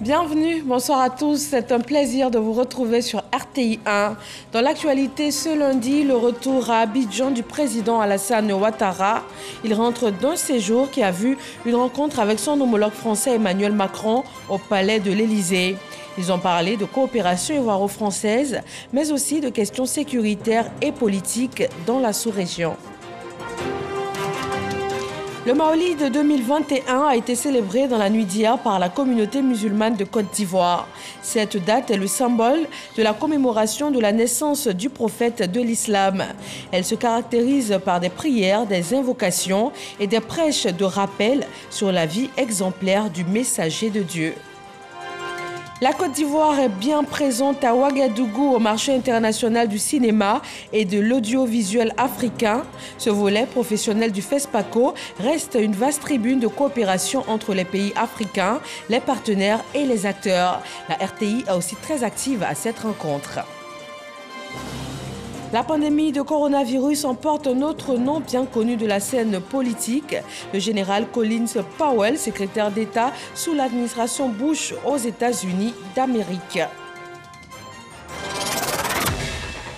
Bienvenue, bonsoir à tous. C'est un plaisir de vous retrouver sur RTI 1. Dans l'actualité, ce lundi, le retour à Abidjan du président Alassane Ouattara. Il rentre d'un séjour qui a vu une rencontre avec son homologue français Emmanuel Macron au palais de l'Élysée. Ils ont parlé de coopération ivoiro-française, mais aussi de questions sécuritaires et politiques dans la sous-région. Le Maolid 2021 a été célébré dans la nuit d'hier par la communauté musulmane de Côte d'Ivoire. Cette date est le symbole de la commémoration de la naissance du prophète de l'islam. Elle se caractérise par des prières, des invocations et des prêches de rappel sur la vie exemplaire du messager de Dieu. La Côte d'Ivoire est bien présente à Ouagadougou au marché international du cinéma et de l'audiovisuel africain. Ce volet professionnel du FESPACO reste une vaste tribune de coopération entre les pays africains, les partenaires et les acteurs. La RTI est aussi très active à cette rencontre. La pandémie de coronavirus emporte un autre nom bien connu de la scène politique. Le général Collins Powell, secrétaire d'État sous l'administration Bush aux États-Unis d'Amérique.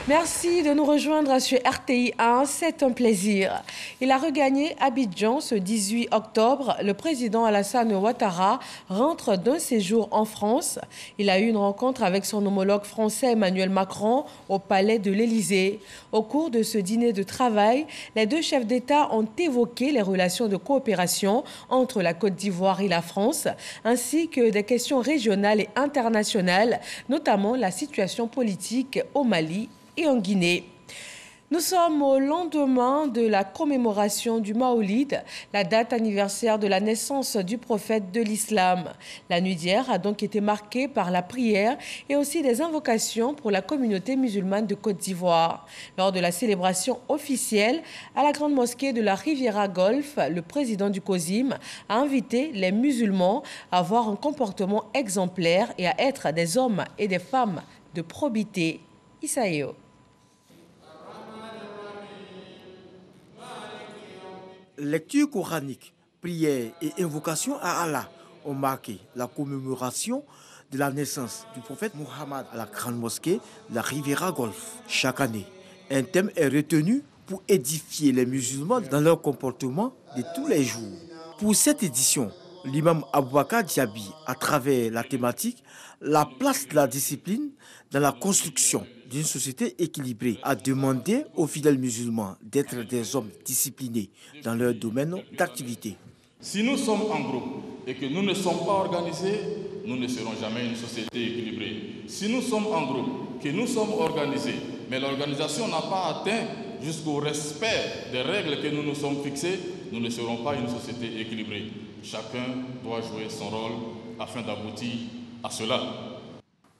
Merci de nous rejoindre sur RTI 1, c'est un plaisir. Il a regagné Abidjan ce 18 octobre. Le président Alassane Ouattara rentre d'un séjour en France. Il a eu une rencontre avec son homologue français Emmanuel Macron au palais de l'Élysée. Au cours de ce dîner de travail, les deux chefs d'État ont évoqué les relations de coopération entre la Côte d'Ivoire et la France, ainsi que des questions régionales et internationales, notamment la situation politique au Mali et en Guinée. Nous sommes au lendemain de la commémoration du Maolid, la date anniversaire de la naissance du prophète de l'islam. La nuit d'hier a donc été marquée par la prière et aussi des invocations pour la communauté musulmane de Côte d'Ivoire. Lors de la célébration officielle à la grande mosquée de la Riviera Golf, le président du COSIM a invité les musulmans à avoir un comportement exemplaire et à être des hommes et des femmes de probité. Isaïo. Lecture coranique, prière et invocation à Allah ont marqué la commémoration de la naissance du prophète Mohammed à la grande mosquée de la Riviera Golf. Chaque année, un thème est retenu pour édifier les musulmans dans leur comportement de tous les jours. Pour cette édition, l'imam Aboubakar Diaby, à travers la thématique « La place de la discipline dans la construction d'une société équilibrée », a demandé aux fidèles musulmans d'être des hommes disciplinés dans leur domaine d'activité. Si nous sommes en groupe et que nous ne sommes pas organisés, nous ne serons jamais une société équilibrée. Si nous sommes en groupe, que nous sommes organisés, mais l'organisation n'a pas atteint jusqu'au respect des règles que nous nous sommes fixées, nous ne serons pas une société équilibrée. Chacun doit jouer son rôle afin d'aboutir à cela.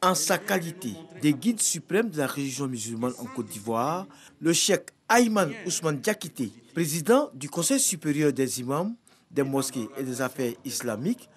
En sa qualité de guide suprême de la religion musulmane en Côte d'Ivoire, le cheikh Ayman Ousmane Diakité, président du Conseil supérieur des imams, des mosquées et des affaires islamiques,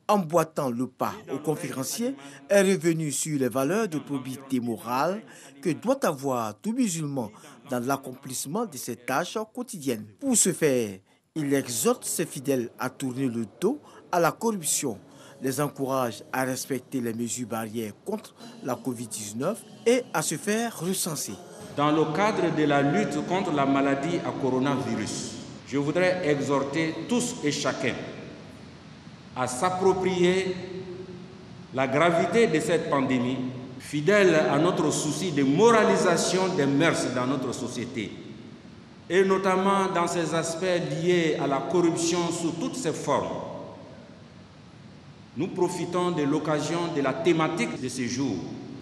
emboîtant le pas aux conférenciers, est revenu sur les valeurs de probité morale que doit avoir tout musulman dans l'accomplissement de ses tâches quotidiennes. Pour ce faire, il exhorte ses fidèles à tourner le dos à la corruption, les encourage à respecter les mesures barrières contre la Covid-19 et à se faire recenser. Dans le cadre de la lutte contre la maladie à coronavirus, je voudrais exhorter tous et chacun à s'approprier la gravité de cette pandémie, fidèle à notre souci de moralisation des mœurs dans notre société, et notamment dans ces aspects liés à la corruption sous toutes ses formes. Nous profitons de l'occasion de la thématique de ce jour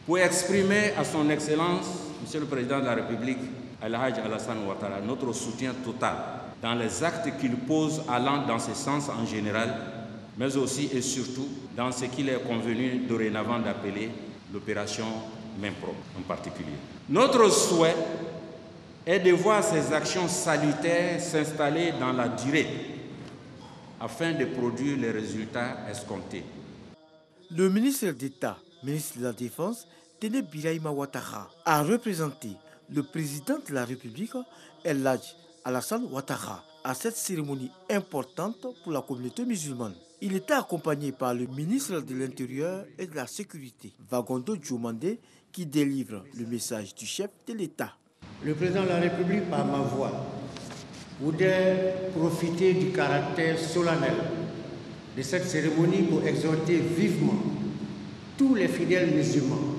pour exprimer à son Excellence, Monsieur le Président de la République, Al-Hajj Alassane Ouattara, notre soutien total dans les actes qu'il pose allant dans ce sens en général, mais aussi et surtout dans ce qu'il est convenu dorénavant d'appeler l'opération main propre en particulier. Notre souhait est de voir ces actions salutaires s'installer dans la durée afin de produire les résultats escomptés. Le ministre d'État, ministre de la Défense, Téné Birahima Ouattara, a représenté le président de la République, El Hadj Alassane Ouattara, à cette cérémonie importante pour la communauté musulmane. Il était accompagné par le ministre de l'Intérieur et de la Sécurité, Vagondo Djomandé, qui délivre le message du chef de l'État. Le président de la République, par ma voix, voudrait profiter du caractère solennel de cette cérémonie pour exhorter vivement tous les fidèles musulmans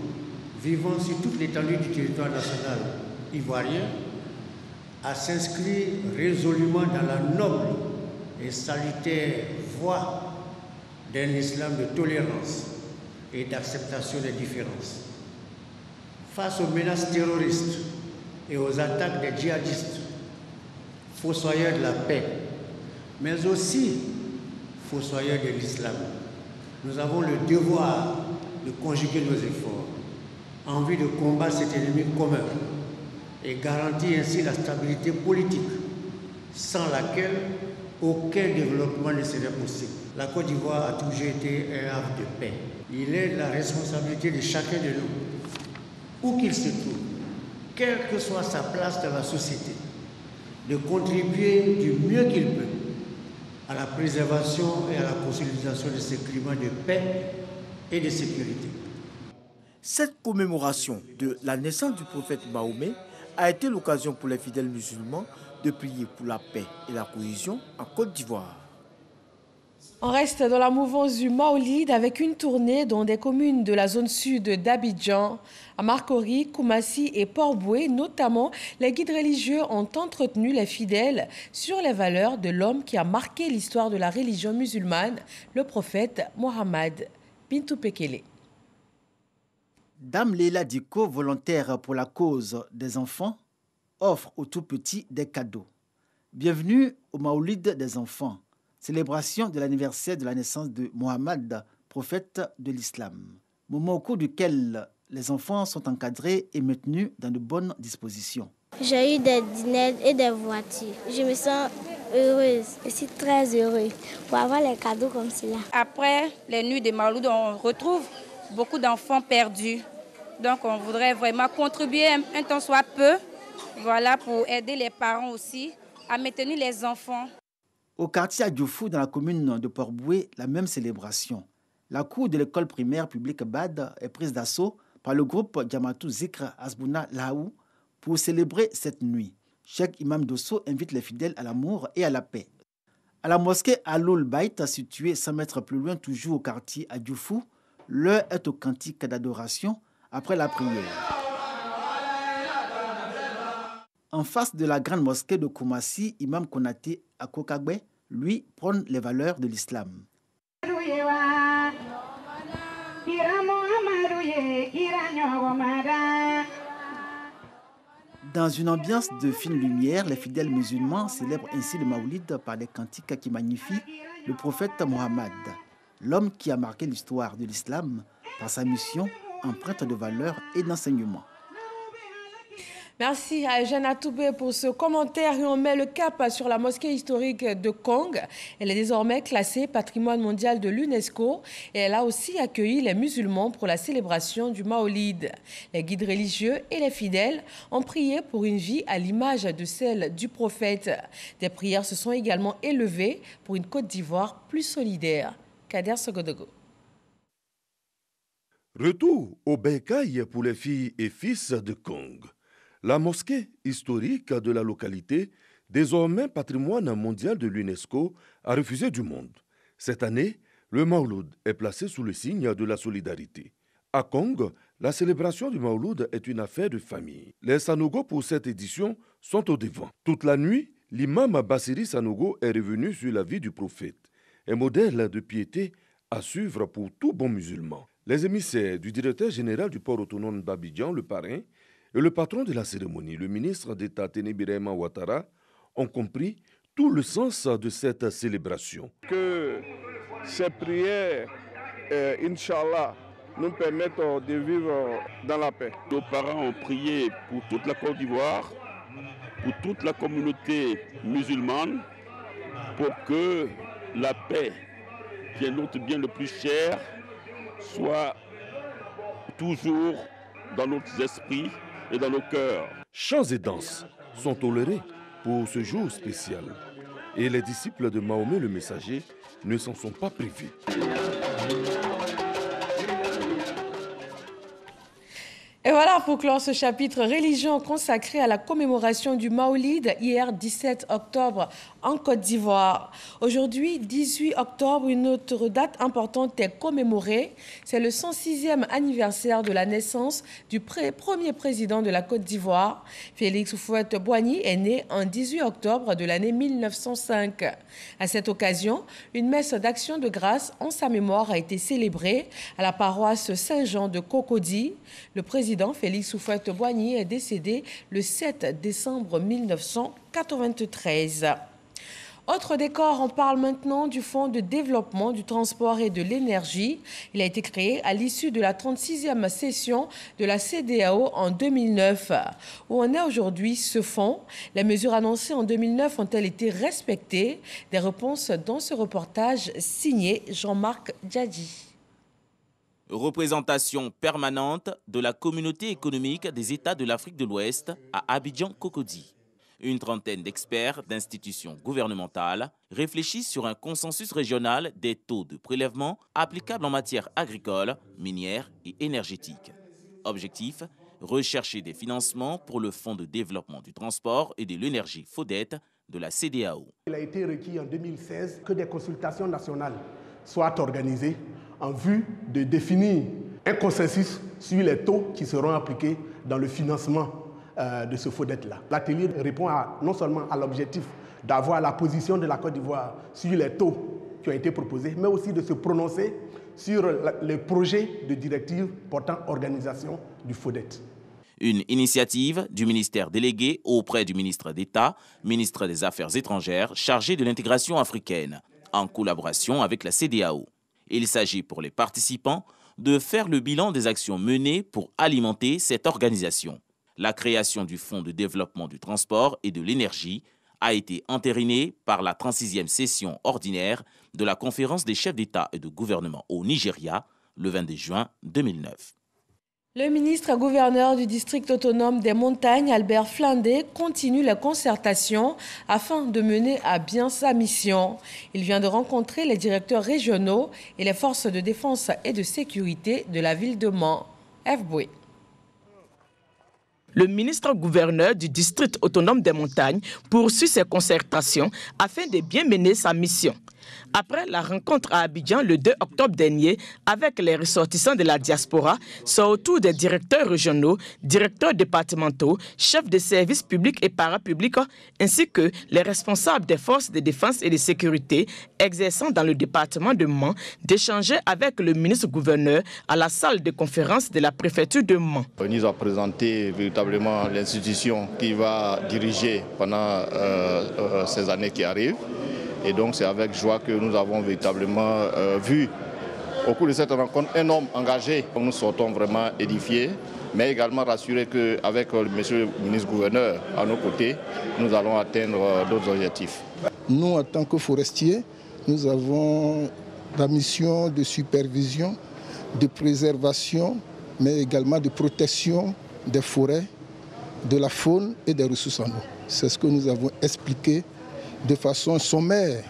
vivant sur toute l'étendue du territoire national ivoirien à s'inscrire résolument dans la noble et salutaire voie d'un islam de tolérance et d'acceptation des différences. Face aux menaces terroristes et aux attaques des djihadistes, fossoyeurs de la paix, mais aussi fossoyeurs de l'islam, nous avons le devoir de conjuguer nos efforts en vue de combattre cet ennemi commun et garantir ainsi la stabilité politique, sans laquelle aucun développement ne serait possible. La Côte d'Ivoire a toujours été un havre de paix. Il est de la responsabilité de chacun de nous, où qu'il se trouve, quelle que soit sa place dans la société, de contribuer du mieux qu'il peut à la préservation et à la consolidation de ce climat de paix et de sécurité. Cette commémoration de la naissance du prophète Mahomet a été l'occasion pour les fidèles musulmans de prier pour la paix et la cohésion en Côte d'Ivoire. On reste dans la mouvance du Maolid avec une tournée dans des communes de la zone sud d'Abidjan. À Marcory, Koumassi et Port-Boué, notamment, les guides religieux ont entretenu les fidèles sur les valeurs de l'homme qui a marqué l'histoire de la religion musulmane, le prophète Mohammed. Bintou Pekele. Dame Leila Diko, volontaire pour la cause des enfants, offre aux tout-petits des cadeaux. Bienvenue au Maolid des enfants, célébration de l'anniversaire de la naissance de Mohammed, prophète de l'islam. Moment au cours duquel les enfants sont encadrés et maintenus dans de bonnes dispositions. J'ai eu des dîners et des voitures. Je me sens heureuse. Je suis très heureuse pour avoir les cadeaux comme cela. Après les nuits de Maouloud, on retrouve beaucoup d'enfants perdus. Donc on voudrait vraiment contribuer un temps soit peu, voilà, pour aider les parents aussi à maintenir les enfants. Au quartier Adjoufou, dans la commune de Port-Boué, la même célébration. La cour de l'école primaire publique BAD est prise d'assaut par le groupe Djamatou Zikr Asbouna Laou pour célébrer cette nuit. Cheikh Imam Dosso invite les fidèles à l'amour et à la paix. À la mosquée Aloul Baït, située 100 mètres plus loin, toujours au quartier Adjoufou, l'heure est au cantique d'adoration après la prière. En face de la grande mosquée de Koumassi, Imam Konaté à Kokagbe, lui, prône les valeurs de l'islam. Dans une ambiance de fine lumière, les fidèles musulmans célèbrent ainsi le Maoulid par des cantiques qui magnifient le prophète Mohammed, l'homme qui a marqué l'histoire de l'islam par sa mission empreinte de valeurs et d'enseignements. Merci à Jeanne Toubé pour ce commentaire et on met le cap sur la mosquée historique de Kong. Elle est désormais classée patrimoine mondial de l'UNESCO et elle a aussi accueilli les musulmans pour la célébration du Maolid. Les guides religieux et les fidèles ont prié pour une vie à l'image de celle du prophète. Des prières se sont également élevées pour une Côte d'Ivoire plus solidaire. Kader Sogodogo. Retour au Bercail pour les filles et fils de Kong. La mosquée historique de la localité, désormais patrimoine mondial de l'UNESCO, a refusé du monde. Cette année, le Maouloud est placé sous le signe de la solidarité. À Kong, la célébration du Maouloud est une affaire de famille. Les Sanogo pour cette édition sont au devant. Toute la nuit, l'imam Bassiri Sanogo est revenu sur la vie du prophète, un modèle de piété à suivre pour tout bon musulman. Les émissaires du directeur général du port autonome d'Abidjan, le parrain, et le patron de la cérémonie, le ministre d'État Téné Birahima Ouattara, ont compris tout le sens de cette célébration. Que ces prières, Inch'Allah, nous permettent de vivre dans la paix. Nos parents ont prié pour toute la Côte d'Ivoire, pour toute la communauté musulmane, pour que la paix, qui est notre bien le plus cher, soit toujours dans nos esprits et dans nos cœurs. Chants et danses sont tolérés pour ce jour spécial. et les disciples de Mahomet le Messager ne s'en sont pas privés. Et voilà pour clore ce chapitre religion consacré à la commémoration du Maolid hier 17 octobre en Côte d'Ivoire. Aujourd'hui, 18 octobre, une autre date importante est commémorée. C'est le 106e anniversaire de la naissance du premier président de la Côte d'Ivoire. Félix Houphouët-Boigny est né en 18 octobre de l'année 1905. À cette occasion, une messe d'action de grâce en sa mémoire a été célébrée à la paroisse Saint-Jean de Cocody. Le président Félix Houphouët-Boigny est décédé le 7 décembre 1993. Autre décor, on parle maintenant du Fonds de développement du transport et de l'énergie. Il a été créé à l'issue de la 36e session de la CEDEAO en 2009. Où en est aujourd'hui ce fonds? Les mesures annoncées en 2009 ont-elles été respectées? Des réponses dans ce reportage signé Jean-Marc Djadji. Représentation permanente de la communauté économique des États de l'Afrique de l'Ouest à Abidjan-Cocody. Une trentaine d'experts d'institutions gouvernementales réfléchissent sur un consensus régional des taux de prélèvement applicables en matière agricole, minière et énergétique. Objectif, rechercher des financements pour le Fonds de développement du transport et de l'énergie FODET de la CEDEAO. Il a été requis en 2016 que des consultations nationales soient organisées en vue de définir un consensus sur les taux qui seront appliqués dans le financement de ce FODET-là. L'atelier répond non seulement à l'objectif d'avoir la position de la Côte d'Ivoire sur les taux qui ont été proposés, mais aussi de se prononcer sur les projets de directive portant organisation du FODET. Une initiative du ministère délégué auprès du ministre d'État, ministre des Affaires étrangères, chargé de l'intégration africaine, en collaboration avec la CEDEAO. Il s'agit pour les participants de faire le bilan des actions menées pour alimenter cette organisation. La création du Fonds de développement du transport et de l'énergie a été entérinée par la 36e session ordinaire de la conférence des chefs d'État et de gouvernement au Nigeria le 22 juin 2009. Le ministre-gouverneur du district autonome des montagnes, Albert Flandé, continue la concertation afin de mener à bien sa mission. Il vient de rencontrer les directeurs régionaux et les forces de défense et de sécurité de la ville de Mans. F. Boué. Le ministre-gouverneur du district autonome des montagnes poursuit ses concertations afin de bien mener sa mission. Après la rencontre à Abidjan le 2 octobre dernier avec les ressortissants de la diaspora, c'est au tour des directeurs régionaux, directeurs départementaux, chefs de services publics et parapublics, ainsi que les responsables des forces de défense et de sécurité exerçant dans le département de Mans, d'échanger avec le ministre-gouverneur à la salle de conférence de la préfecture de Mans. Il nous a présenté véritablement l'institution qui va diriger pendant ces années qui arrivent. Et donc c'est avec joie que nous avons véritablement vu au cours de cette rencontre un homme engagé. Nous sortons vraiment édifiés, mais également rassurés qu'avec monsieur le ministre-gouverneur à nos côtés, nous allons atteindre d'autres objectifs. Nous, en tant que forestiers, nous avons la mission de supervision, de préservation, mais également de protection des forêts, de la faune et des ressources en eau. C'est ce que nous avons expliqué de façon sommaire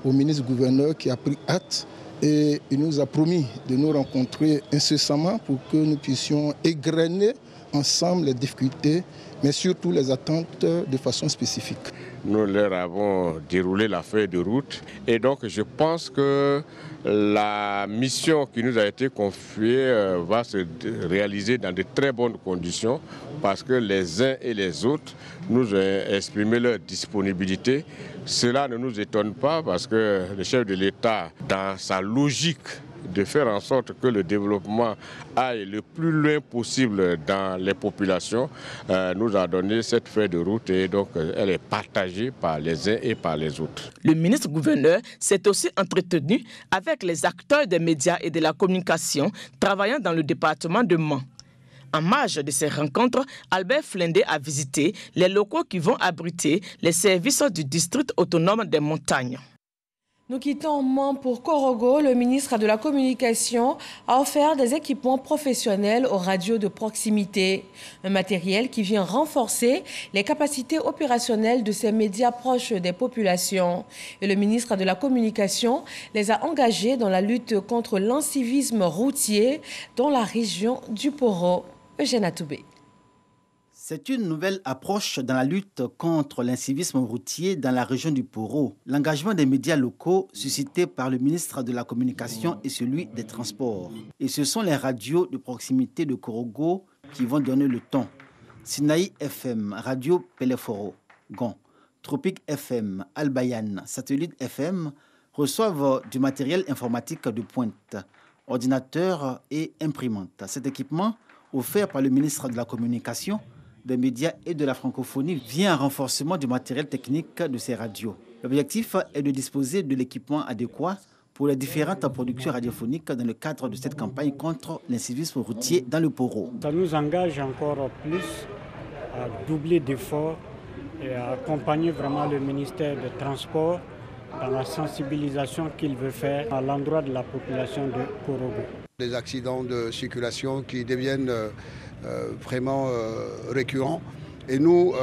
au ministre-gouverneur qui a pris acte et il nous a promis de nous rencontrer incessamment pour que nous puissions égrener ensemble les difficultés, mais surtout les attentes de façon spécifique. Nous leur avons déroulé la feuille de route et donc je pense que la mission qui nous a été confiée va se réaliser dans de très bonnes conditions parce que les uns et les autres nous ont exprimé leur disponibilité. Cela ne nous étonne pas parce que le chef de l'État, dans sa logique de faire en sorte que le développement aille le plus loin possible dans les populations, nous a donné cette feuille de route et donc elle est partagée par les uns et par les autres. Le ministre-gouverneur s'est aussi entretenu avec les acteurs des médias et de la communication travaillant dans le département de Mans. En marge de ces rencontres, Albert Flandé a visité les locaux qui vont abriter les services du district autonome des montagnes. Nous quittons Mans pour Korogo. Le ministre de la Communication a offert des équipements professionnels aux radios de proximité. Un matériel qui vient renforcer les capacités opérationnelles de ces médias proches des populations. Et le ministre de la Communication les a engagés dans la lutte contre l'incivisme routier dans la région du Poro. Eugène Atoubé. C'est une nouvelle approche dans la lutte contre l'incivisme routier dans la région du Poro. L'engagement des médias locaux suscité par le ministre de la Communication et celui des Transports. Et ce sont les radios de proximité de Korogo qui vont donner le ton. Sinaï FM, Radio Peleforo, Gon, Tropique FM, Albayan, Satellite FM reçoivent du matériel informatique de pointe, ordinateurs et imprimantes. Cet équipement, offert par le ministre de la Communication, des médias et de la francophonie, vient en renforcement du matériel technique de ces radios. L'objectif est de disposer de l'équipement adéquat pour les différentes productions radiophoniques dans le cadre de cette campagne contre l'incivisme routier dans le Poro. Ça nous engage encore plus à doubler d'efforts et à accompagner vraiment le ministère des Transports dans la sensibilisation qu'il veut faire à l'endroit de la population de Korogo. Des accidents de circulation qui deviennent vraiment récurrents. Et nous,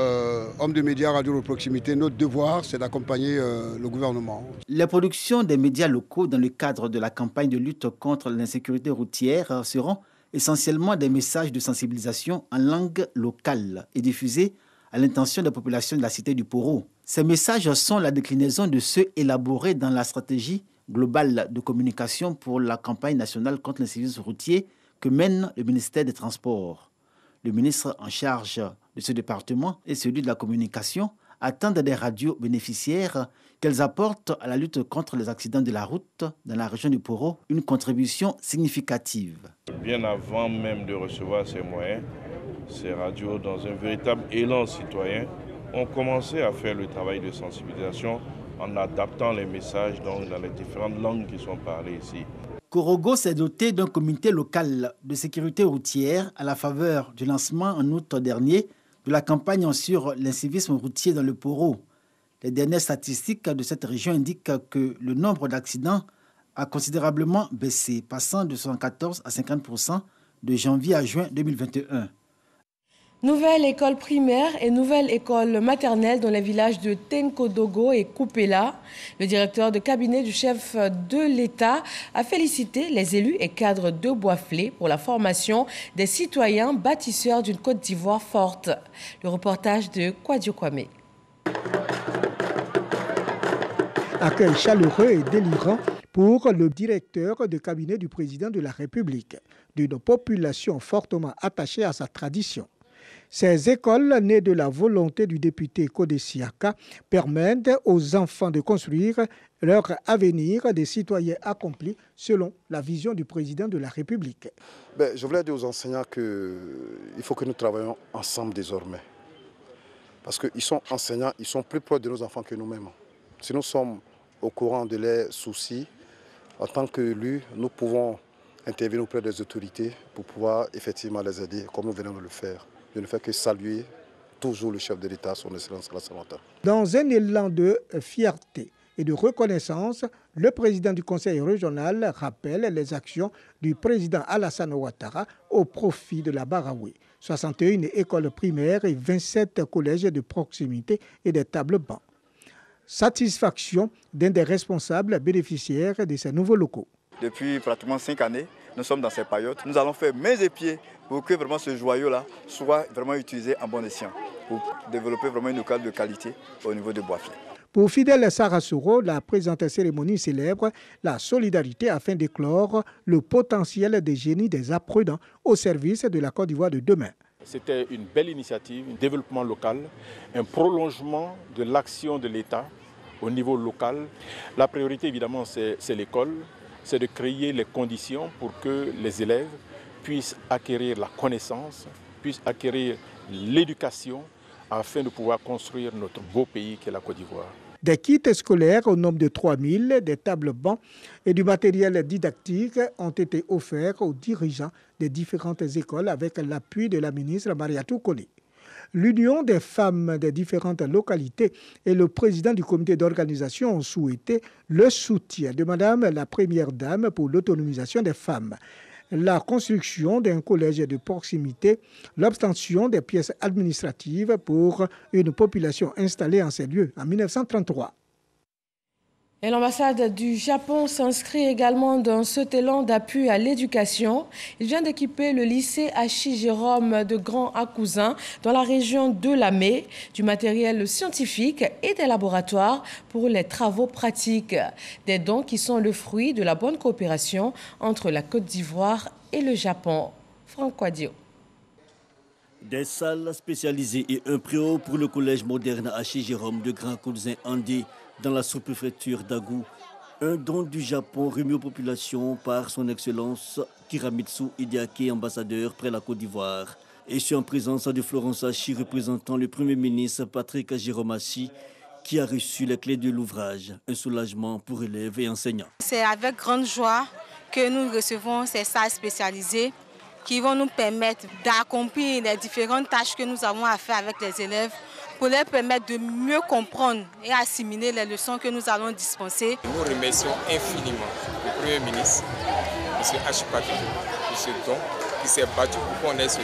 hommes de médias radio de proximité, notre devoir, c'est d'accompagner le gouvernement. Les productions des médias locaux dans le cadre de la campagne de lutte contre l'insécurité routière seront essentiellement des messages de sensibilisation en langue locale et diffusés à l'intention des populations de la cité du Poro. Ces messages sont la déclinaison de ceux élaborés dans la stratégie globale de communication pour la campagne nationale contre l'incivisme routier que mène le ministère des Transports. Le ministre en charge de ce département et celui de la communication attendent des radios bénéficiaires qu'elles apportent à la lutte contre les accidents de la route dans la région du Poro une contribution significative. Bien avant même de recevoir ces moyens, ces radios, dans un véritable élan citoyen, ont commencé à faire le travail de sensibilisation en adaptant les messages dans les différentes langues qui sont parlées ici. Korogo s'est doté d'un comité local de sécurité routière à la faveur du lancement en août dernier de la campagne sur l'incivisme routier dans le Poro. Les dernières statistiques de cette région indiquent que le nombre d'accidents a considérablement baissé, passant de 74 à 50% de janvier à juin 2021. Nouvelle école primaire et nouvelle école maternelle dans les villages de Tenkodogo et Kupela. Le directeur de cabinet du chef de l'État a félicité les élus et cadres de Boisflé pour la formation des citoyens bâtisseurs d'une Côte d'Ivoire forte. Le reportage de Kwadio Kwame. Accueil chaleureux et délirant pour le directeur de cabinet du président de la République, d'une population fortement attachée à sa tradition. Ces écoles, nées de la volonté du député Kodesiaka, permettent aux enfants de construire leur avenir des citoyens accomplis selon la vision du président de la République. Je voulais dire aux enseignants qu'il faut que nous travaillions ensemble désormais. Parce qu'ils sont enseignants, ils sont plus proches de nos enfants que nous-mêmes. Si nous sommes au courant de leurs soucis, en tant qu'élus, nous pouvons intervenir auprès des autorités pour pouvoir effectivement les aider comme nous venons de le faire. Je ne fais que saluer toujours le chef de l'État, son Excellence Alassane Ouattara. Dans un élan de fierté et de reconnaissance, le président du Conseil régional rappelle les actions du président Alassane Ouattara au profit de la Baraoui. 61 écoles primaires et 27 collèges de proximité et des tables bancs. Satisfaction d'un des responsables bénéficiaires de ces nouveaux locaux. Depuis pratiquement 5 années, nous sommes dans ces périodes. Nous allons faire mains et pieds pour que vraiment ce joyau-là soit vraiment utilisé en bon escient, pour développer vraiment une école de qualité au niveau de Boisflé. Pour Fidèle Sarasoro, la présente cérémonie célèbre la solidarité afin d'éclore le potentiel des génies des apprenants au service de la Côte d'Ivoire de demain. C'était une belle initiative, un développement local, un prolongement de l'action de l'État au niveau local. La priorité, évidemment, c'est l'école, c'est de créer les conditions pour que les élèves puissent acquérir la connaissance, puissent acquérir l'éducation afin de pouvoir construire notre beau pays qu'est la Côte d'Ivoire. Des kits scolaires au nombre de 3000, des tables bancs et du matériel didactique ont été offerts aux dirigeants des différentes écoles avec l'appui de la ministre Mariatou Kone. L'Union des femmes des différentes localités et le président du comité d'organisation ont souhaité le soutien de Madame la Première Dame pour l'autonomisation des femmes, la construction d'un collège de proximité, l'obtention des pièces administratives pour une population installée en ces lieux en 1933. Et l'ambassade du Japon s'inscrit également dans cet élan d'appui à l'éducation. Il vient d'équiper le lycée Hachi Jérôme de Grand-Akousin dans la région de Lamé du matériel scientifique et des laboratoires pour les travaux pratiques. Des dons qui sont le fruit de la bonne coopération entre la Côte d'Ivoire et le Japon. Franck Quadio. Des salles spécialisées et un préau pour le collège moderne Hachi Jérôme de Grand-Akousin Andé dans la sous-préfecture d'Agou. Un don du Japon remis aux populations par son Excellence Kiramitsu Hideaki, ambassadeur près la Côte d'Ivoire. Et je suis en présence de Florence Hachi, représentant le Premier ministre Patrick Jérôme Hachi, qui a reçu les clés de l'ouvrage. Un soulagement pour élèves et enseignants. C'est avec grande joie que nous recevons ces salles spécialisées qui vont nous permettre d'accomplir les différentes tâches que nous avons à faire avec les élèves pour leur permettre de mieux comprendre et assimiler les leçons que nous allons dispenser. Nous remercions infiniment le Premier ministre, M. Hachi Patrick, pour ce don, qui s'est battu pour qu'on ait ce don.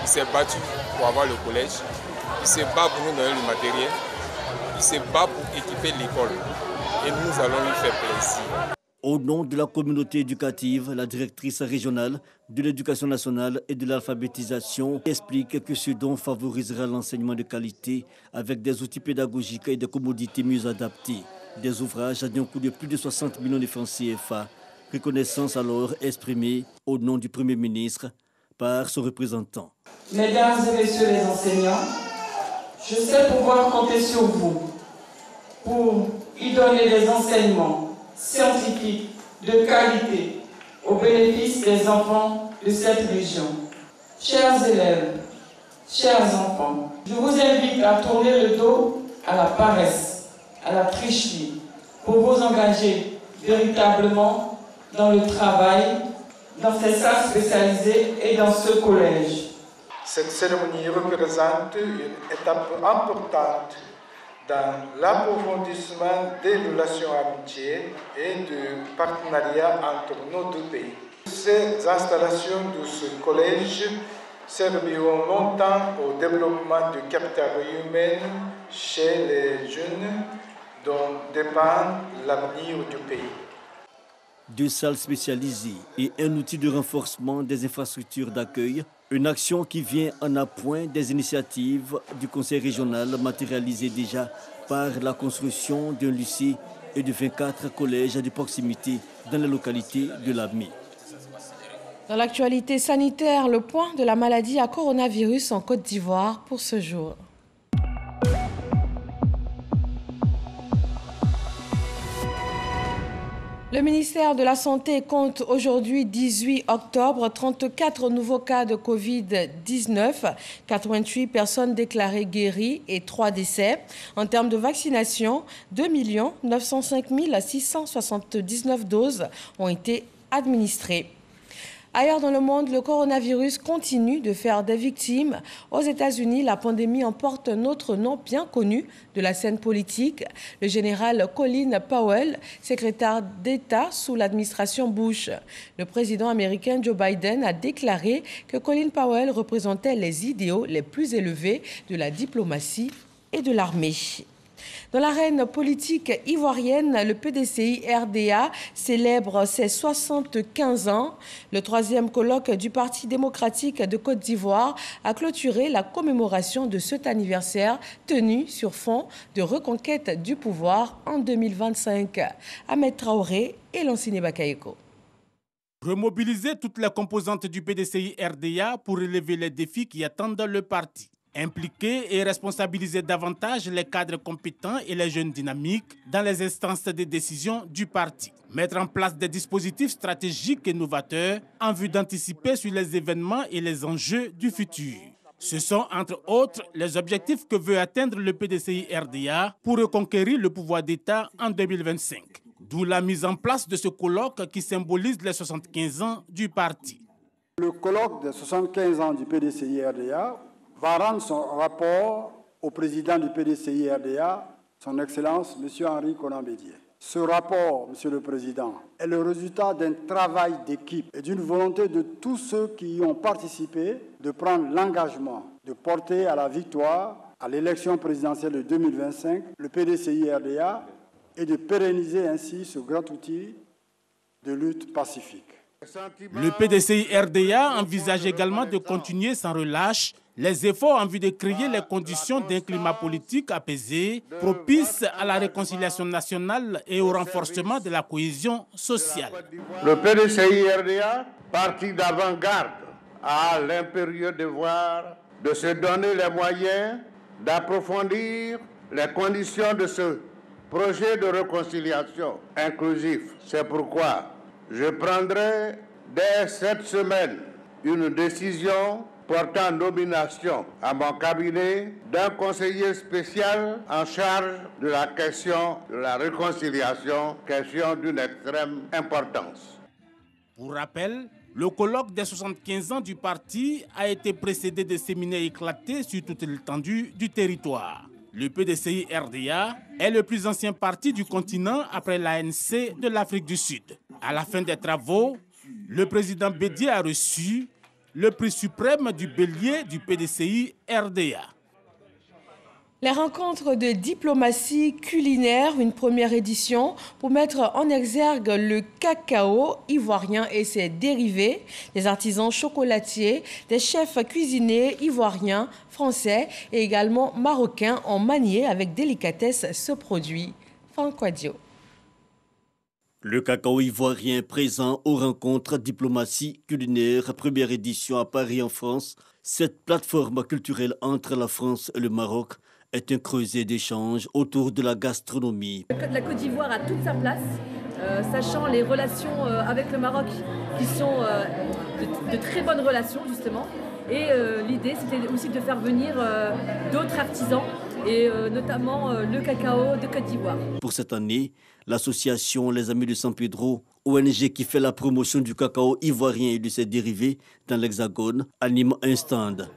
Il s'est battu pour avoir le collège, il s'est battu pour nous donner le matériel, il s'est battu pour équiper l'école. Et nous allons lui faire plaisir. Au nom de la communauté éducative, la directrice régionale de l'éducation nationale et de l'alphabétisation explique que ce don favorisera l'enseignement de qualité avec des outils pédagogiques et des commodités mieux adaptées. Des ouvrages d'un coût de plus de 60 millions de francs CFA. Reconnaissance alors exprimée au nom du Premier ministre par son représentant. Mesdames et messieurs les enseignants, je sais pouvoir compter sur vous pour y donner des enseignements scientifiques de qualité au bénéfice des enfants de cette région. Chers élèves, chers enfants, je vous invite à tourner le dos à la paresse, à la tricherie, pour vous engager véritablement dans le travail, dans ces salles spécialisées et dans ce collège. Cette cérémonie représente une étape importante dans l'approfondissement des relations amitiées et de partenariat entre nos deux pays. Ces installations de ce collège serviront longtemps au développement du capital humain chez les jeunes dont dépend l'avenir du pays. 2 salles spécialisées et un outil de renforcement des infrastructures d'accueil. Une action qui vient en appoint des initiatives du Conseil régional matérialisées déjà par la construction d'un lycée et de 24 collèges de proximité dans les localités de l'Amé. Dans l'actualité sanitaire, le point de la maladie à coronavirus en Côte d'Ivoire pour ce jour. Le ministère de la Santé compte aujourd'hui 18 octobre 34 nouveaux cas de Covid-19, 88 personnes déclarées guéries et 3 décès. En termes de vaccination, 2 905 679 doses ont été administrées. Ailleurs dans le monde, le coronavirus continue de faire des victimes. Aux États-Unis, la pandémie emporte un autre nom bien connu de la scène politique, le général Colin Powell, secrétaire d'État sous l'administration Bush. Le président américain Joe Biden a déclaré que Colin Powell représentait les idéaux les plus élevés de la diplomatie et de l'armée. Dans l'arène politique ivoirienne, le PDCI-RDA célèbre ses 75 ans. Le 3e colloque du Parti démocratique de Côte d'Ivoire a clôturé la commémoration de cet anniversaire tenu sur fond de reconquête du pouvoir en 2025. Ahmed Traoré et Lansine Bakayoko. Remobiliser toutes les composantes du PDCI-RDA pour relever les défis qui attendent le parti. Impliquer et responsabiliser davantage les cadres compétents et les jeunes dynamiques dans les instances de décision du parti. Mettre en place des dispositifs stratégiques et novateurs en vue d'anticiper sur les événements et les enjeux du futur. Ce sont entre autres les objectifs que veut atteindre le PDCI-RDA pour reconquérir le pouvoir d'État en 2025. D'où la mise en place de ce colloque qui symbolise les 75 ans du parti. Le colloque des 75 ans du PDCI-RDA va rendre son rapport au président du PDCI RDA, son Excellence, M. Henri Konan Bédié. Ce rapport, Monsieur le Président, est le résultat d'un travail d'équipe et d'une volonté de tous ceux qui y ont participé de prendre l'engagement de porter à la victoire, à l'élection présidentielle de 2025, le PDCI RDA et de pérenniser ainsi ce grand outil de lutte pacifique. Le PDCI RDA envisage également de continuer sans relâche les efforts en vue de créer les conditions d'un climat politique apaisé, propice à la réconciliation nationale et au renforcement de la cohésion sociale. Le PDCI RDA, parti d'avant-garde, a l'impérieux devoir de se donner les moyens d'approfondir les conditions de ce projet de réconciliation inclusif. C'est pourquoi je prendrai dès cette semaine une décision portant nomination à mon cabinet d'un conseiller spécial en charge de la question de la réconciliation, question d'une extrême importance. Pour rappel, le colloque des 75 ans du parti a été précédé de séminaires éclatés sur toute l'étendue du territoire. Le PDCI RDA est le plus ancien parti du continent après l'ANC de l'Afrique du Sud. À la fin des travaux, le président Bédié a reçu le prix suprême du bélier du PDCI RDA. Les rencontres de diplomatie culinaire, une première édition pour mettre en exergue le cacao ivoirien et ses dérivés, des artisans chocolatiers, des chefs cuisiniers ivoiriens, français et également marocains ont manié avec délicatesse ce produit. Franck Quadio. Le cacao ivoirien présent aux rencontres diplomatie culinaire, première édition à Paris en France. Cette plateforme culturelle entre la France et le Maroc est un creuset d'échanges autour de la gastronomie. La Côte d'Ivoire a toute sa place, sachant les relations avec le Maroc qui sont de très bonnes relations justement. Et l'idée c'était aussi de faire venir d'autres artisans et notamment le cacao de Côte d'Ivoire. Pour cette année, l'association Les Amis de San Pedro, ONG qui fait la promotion du cacao ivoirien et de ses dérivés dans l'Hexagone, anime un stand.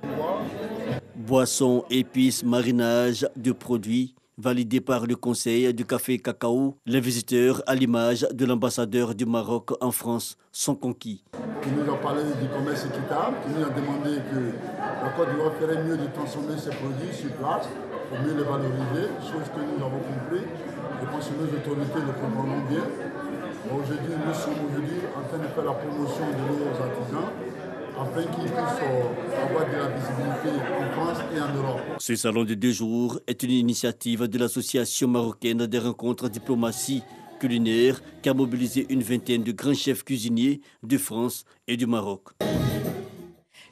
Boissons, épices, marinage de produits validés par le Conseil du café et cacao. Les visiteurs, à l'image de l'ambassadeur du Maroc en France, sont conquis. Qui nous a parlé du commerce équitable, qui nous a demandé que la Côte d'Ivoire ferait mieux de transformer ses produits sur place pour mieux les valoriser, chose que nous avons compris. Je pense que nos autorités le comprendront bien. Aujourd'hui, nous sommes en train de faire la promotion de nos artisans afin qu'ils puissent avoir de la visibilité en France et en Europe. Ce salon de 2 jours est une initiative de l'Association marocaine des rencontres diplomatie culinaire qui a mobilisé une vingtaine de grands chefs cuisiniers de France et du Maroc.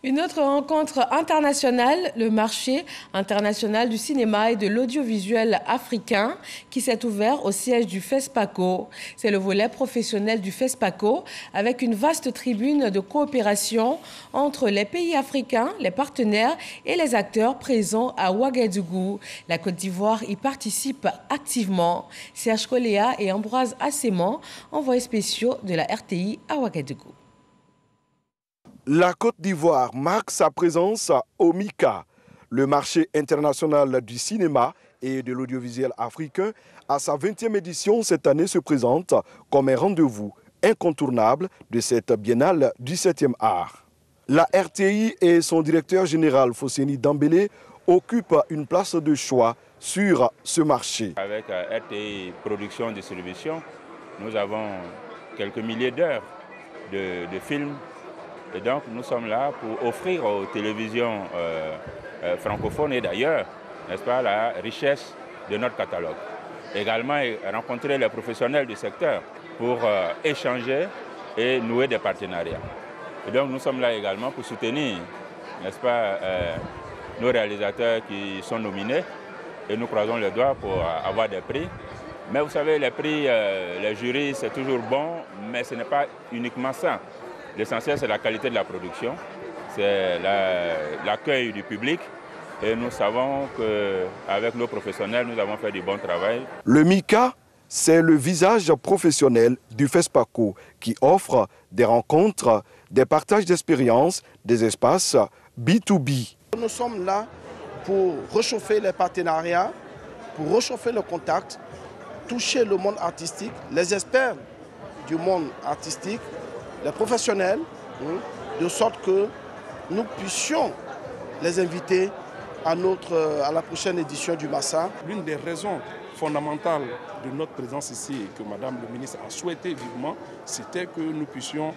Une autre rencontre internationale, le marché international du cinéma et de l'audiovisuel africain qui s'est ouvert au siège du FESPACO. C'est le volet professionnel du FESPACO avec une vaste tribune de coopération entre les pays africains, les partenaires et les acteurs présents à Ouagadougou. La Côte d'Ivoire y participe activement. Serge Koléa et Ambroise Asséman, envoyés spéciaux de la RTI à Ouagadougou. La Côte d'Ivoire marque sa présence au MICA, le marché international du cinéma et de l'audiovisuel africain. À sa 20e édition, cette année se présente comme un rendez-vous incontournable de cette biennale du 7e art. La RTI et son directeur général Fosseni Dambélé occupent une place de choix sur ce marché. Avec RTI Production Distribution, nous avons quelques milliers d'heures de films. Et donc nous sommes là pour offrir aux télévisions francophones et d'ailleurs, n'est-ce pas, la richesse de notre catalogue. Également rencontrer les professionnels du secteur pour échanger et nouer des partenariats. Et donc nous sommes là également pour soutenir, n'est-ce pas, nos réalisateurs qui sont nominés et nous croisons les doigts pour avoir des prix. Mais vous savez, les prix, les jurys, c'est toujours bon, mais ce n'est pas uniquement ça. L'essentiel, c'est la qualité de la production, c'est l'accueil du public. Et nous savons qu'avec nos professionnels, nous avons fait du bon travail. Le MICA, c'est le visage professionnel du FESPACO qui offre des rencontres, des partages d'expériences, des espaces B2B. Nous sommes là pour réchauffer les partenariats, pour réchauffer le contact, toucher le monde artistique, les experts du monde artistique, les professionnels, de sorte que nous puissions les inviter à la prochaine édition du Massa. L'une des raisons fondamentales de notre présence ici et que Madame le ministre a souhaité vivement, c'était que nous puissions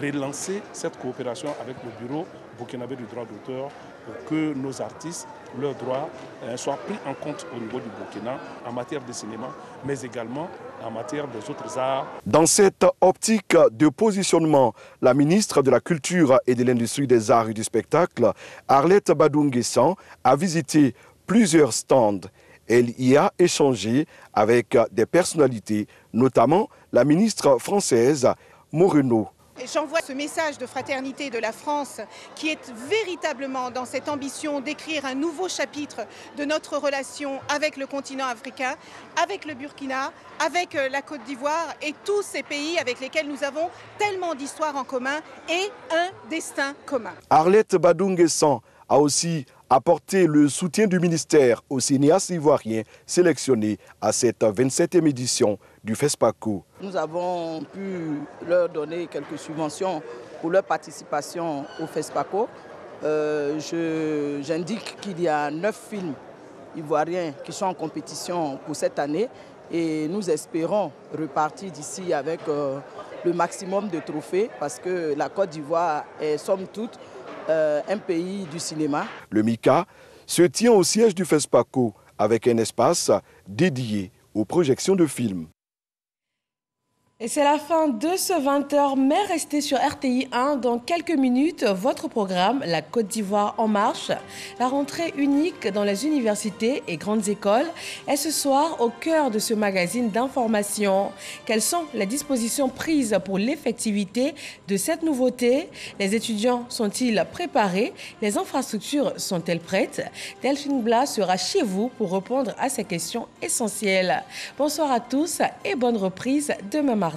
relancer cette coopération avec le bureau burkinabé du droit d'auteur pour que nos artistes, leurs droits soient pris en compte au niveau du Burkina en matière de cinéma, mais également en matière des autres arts. Dans cette optique de positionnement, la ministre de la Culture et de l'Industrie des Arts et du Spectacle, Arlette Badou-Nguessan, a visité plusieurs stands. Elle y a échangé avec des personnalités, notamment la ministre française Moreno. J'envoie ce message de fraternité de la France qui est véritablement dans cette ambition d'écrire un nouveau chapitre de notre relation avec le continent africain, avec le Burkina, avec la Côte d'Ivoire et tous ces pays avec lesquels nous avons tellement d'histoires en commun et un destin commun. Arlette Badou-Nguessan a aussi apporté le soutien du ministère aux cinéastes ivoiriens sélectionnés à cette 27e édition du FESPACO. Nous avons pu leur donner quelques subventions pour leur participation au FESPACO. J'indique qu'il y a 9 films ivoiriens qui sont en compétition pour cette année et nous espérons repartir d'ici avec le maximum de trophées parce que la Côte d'Ivoire est somme toute un pays du cinéma. Le MICA se tient au siège du FESPACO avec un espace dédié aux projections de films. Et c'est la fin de ce 20h, mais restez sur RTI 1. Dans quelques minutes, votre programme, la Côte d'Ivoire en marche. La rentrée unique dans les universités et grandes écoles est ce soir au cœur de ce magazine d'information. Quelles sont les dispositions prises pour l'effectivité de cette nouveauté? Les étudiants sont-ils préparés? Les infrastructures sont-elles prêtes? Delphine Blas sera chez vous pour répondre à ces questions essentielles. Bonsoir à tous et bonne reprise demain mardi.